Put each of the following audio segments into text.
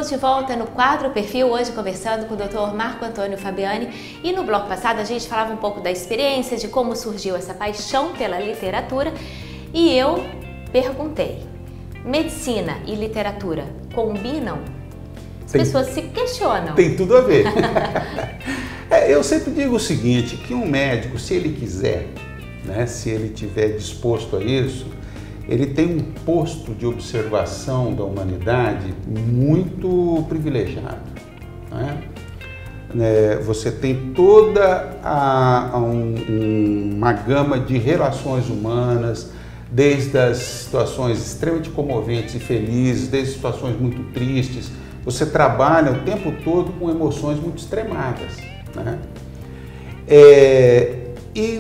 Estamos de volta no quadro Perfil, hoje conversando com o Dr. Marco Antônio Fabiani. E no bloco passado a gente falava um pouco da experiência, de como surgiu essa paixão pela literatura. E eu perguntei, medicina e literatura combinam? As pessoas se questionam. Tem tudo a ver. Eu sempre digo o seguinte, que um médico, se ele quiser, né, se ele estiver disposto a isso, ele tem um posto de observação da humanidade muito privilegiado. Né? Você tem toda uma gama de relações humanas, desde as situações extremamente comoventes e felizes, desde situações muito tristes. Você trabalha o tempo todo com emoções muito extremadas. Né? E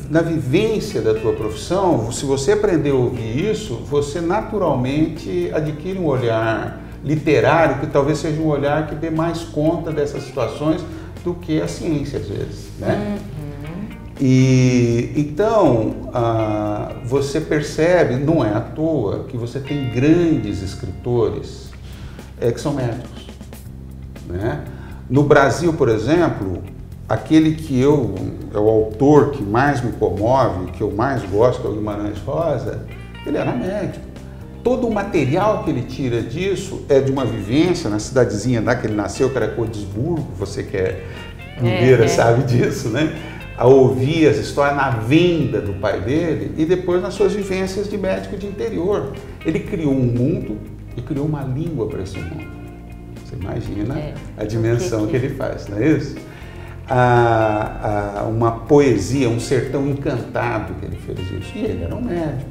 na vivência da tua profissão, se você aprender a ouvir isso, você naturalmente adquire um olhar literário que talvez seja um olhar que dê mais conta dessas situações do que a ciência às vezes. Né? E então você percebe, não é à toa, que você tem grandes escritores que são médicos. Né? No Brasil, por exemplo, aquele que é o autor que mais me comove, que eu mais gosto, que é o Guimarães Rosa, ele era médico. Todo o material que ele tira disso é de uma vivência na cidadezinha lá que ele nasceu, que era Codesburgo, você que é mineira sabe disso, né? A ouvir as histórias na venda do pai dele e depois nas suas vivências de médico de interior. Ele criou um mundo e criou uma língua para esse mundo. Você imagina a dimensão que ele faz, não é isso? Uma poesia, um sertão encantado que ele fez isso. E ele era um médico.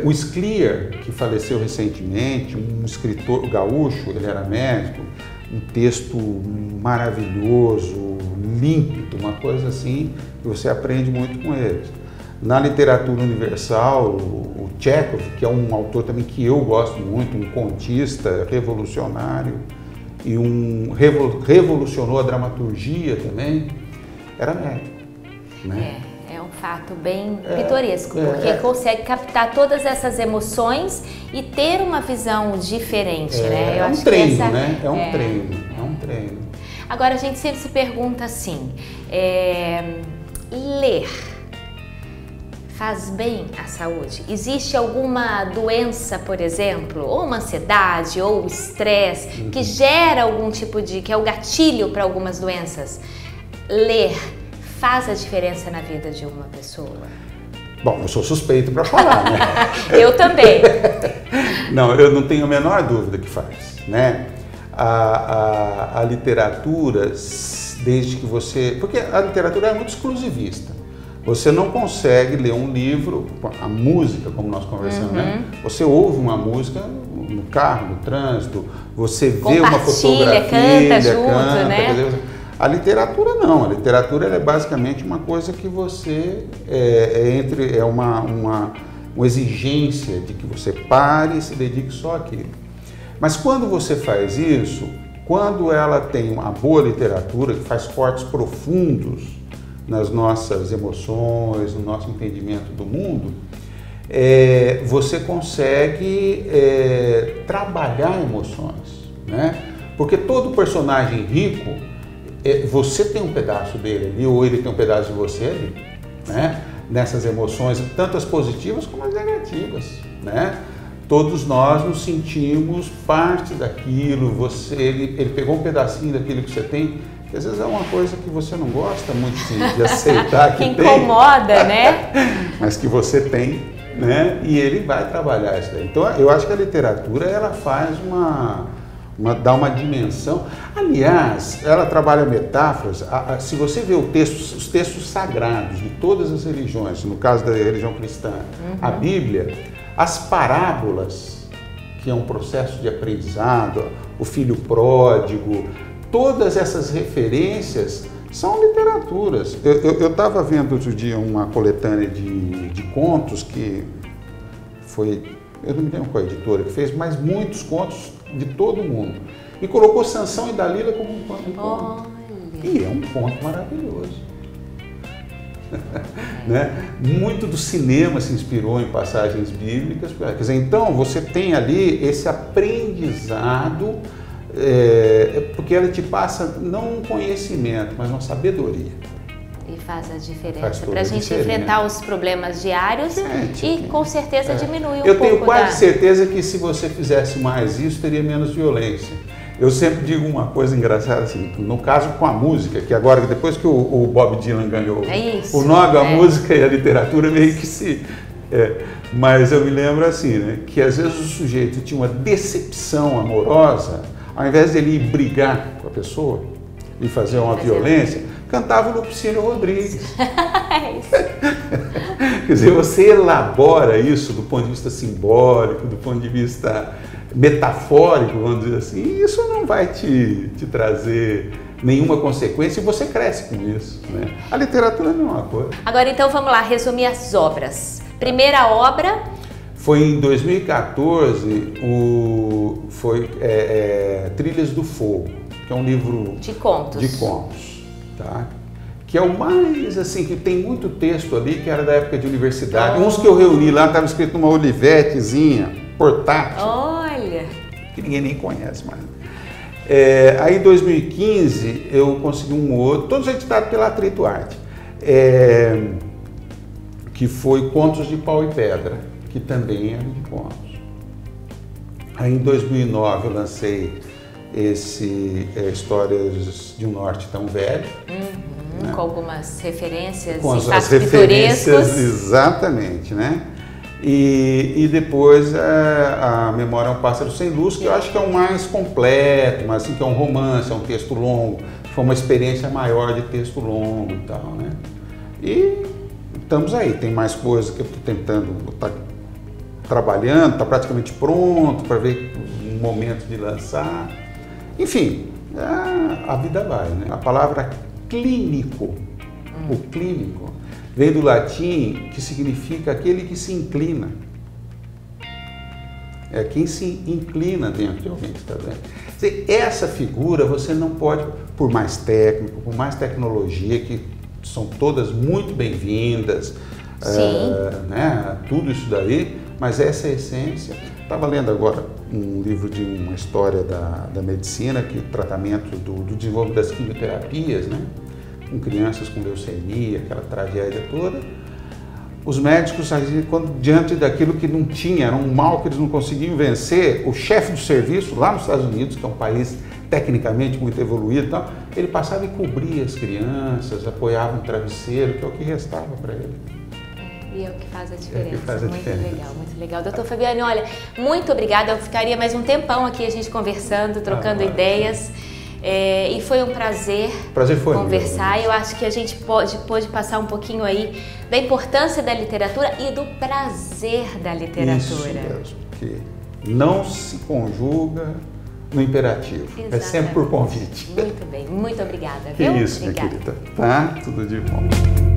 O Scliar, que faleceu recentemente, um escritor gaúcho, ele era médico, um texto maravilhoso, límpido, uma coisa assim que você aprende muito com eles. Na literatura universal, o Chekhov, que é um autor também que eu gosto muito, um contista revolucionário, e revolucionou a dramaturgia também, era médico. Né? É um fato bem pitoresco, porque consegue captar todas essas emoções e ter uma visão diferente, né? Eu acho treino, que né? É um treino. Agora, a gente sempre se pergunta assim, ler faz bem à saúde? Existe alguma doença, por exemplo, ou uma ansiedade, ou estresse, que gera algum tipo que é o gatilho para algumas doenças? Ler faz a diferença na vida de uma pessoa? Bom, eu sou suspeito para falar, né? Eu também. Não, eu não tenho a menor dúvida que faz, né? A literatura, desde que você... Porque a literatura é muito exclusivista. Você não consegue ler um livro, a música, como nós conversamos, né? Você ouve uma música no carro, no trânsito, você vê uma fotografia, canta junto, né? Quer dizer, a literatura não, a literatura é basicamente uma coisa que você uma exigência de que você pare e se dedique só àquilo. Mas quando você faz isso, quando ela tem uma boa literatura que faz cortes profundos nas nossas emoções, no nosso entendimento do mundo, você consegue trabalhar emoções, né? Porque todo personagem rico, você tem um pedaço dele ali, ou ele tem um pedaço de você ali, né? Nessas emoções, tanto as positivas como as negativas, né? Todos nós nos sentimos parte daquilo, ele pegou um pedacinho daquilo que você tem, que às vezes é uma coisa que você não gosta muito de aceitar que tem. Que incomoda, né? Mas que você tem, né? E ele vai trabalhar isso daí. Então, eu acho que a literatura, ela faz dá uma dimensão. Aliás, ela trabalha metáforas. Se você vê os textos sagrados de todas as religiões, no caso da religião cristã, a Bíblia, as parábolas, que é um processo de aprendizado, o filho pródigo, todas essas referências são literaturas. Eu estava vendo outro dia uma coletânea de contos que foi, eu não me lembro qual editora que fez, mas muitos contos de todo mundo. E colocou Sansão e Dalila como um conto. E é um conto maravilhoso. Né? Muito do cinema se inspirou em passagens bíblicas. Quer dizer, então você tem ali esse aprendizado, porque ela te passa não um conhecimento, mas uma sabedoria. E faz a diferença para a gente enfrentar os problemas diários e com certeza diminui um pouco. Eu tenho quase certeza que se você fizesse mais isso, teria menos violência. Eu sempre digo uma coisa engraçada assim, no caso com a música, que agora, depois que o Bob Dylan ganhou o Nobel, a música e a literatura meio que se... mas eu me lembro assim, né, que às vezes o sujeito tinha uma decepção amorosa, ao invés dele ir brigar com a pessoa e fazer uma violência, cantava o Lupicínio Rodrigues. Quer dizer, você elabora isso do ponto de vista simbólico, do ponto de vista metafórico, vamos dizer assim, e isso não vai te trazer nenhuma consequência e você cresce com isso, né? A literatura não é uma coisa. Agora então vamos lá, resumir as obras. Primeira obra... Foi em 2014, foi Trilhas do Fogo, que é um livro... De contos. De contos, tá? Que é o mais, assim, que tem muito texto ali, que era da época de universidade. Uns que eu reuni lá, estava escrito numa olivetezinha, portátil. Olha! Que ninguém nem conhece mais. Aí em 2015 eu consegui um outro, todos editados pela Atrito Arte, que foi Contos de Pau e Pedra, que também era de contos. Aí em 2009 eu lancei Histórias de um Norte Tão Velho. Né? Com algumas referências com as referências, exatamente, né? E depois a Memória é um Pássaro Sem Luz, que eu acho que é o mais completo, mas assim, que é um romance, é um texto longo, foi uma experiência maior de texto longo e tal, né? E estamos aí, tem mais coisas que eu estou tentando, estar trabalhando, está praticamente pronto para ver o momento de lançar. Enfim, a vida vai, né? A palavra clínico, o clínico, vem do latim, que significa aquele que se inclina. É quem se inclina dentro de alguém que está dentro. Quer dizer, essa figura você não pode, por mais técnico, por mais tecnologia, que são todas muito bem-vindas, né? Tudo isso daí, mas essa essência. Estava lendo agora um livro de uma história da medicina, que o tratamento do desenvolvimento das quimioterapias, né? Com crianças com leucemia, aquela tragédia toda. Os médicos, diante daquilo que não tinha, era um mal que eles não conseguiam vencer, o chefe do serviço, lá nos Estados Unidos, que é um país tecnicamente muito evoluído e tal, ele passava e cobria as crianças, apoiava um travesseiro, que é o que restava para ele. E é o que faz a diferença. Muito legal. Doutor Fabiani, olha, muito obrigada. Eu ficaria mais um tempão aqui a gente conversando, trocando ideias. E foi um prazer conversar. Eu acho que a gente pôde passar um pouquinho aí da importância da literatura e do prazer da literatura. Isso mesmo, que não se conjuga no imperativo. Exatamente. É sempre por convite. Muito bem, muito obrigada. Que isso, minha querida. Tá? Tudo de bom.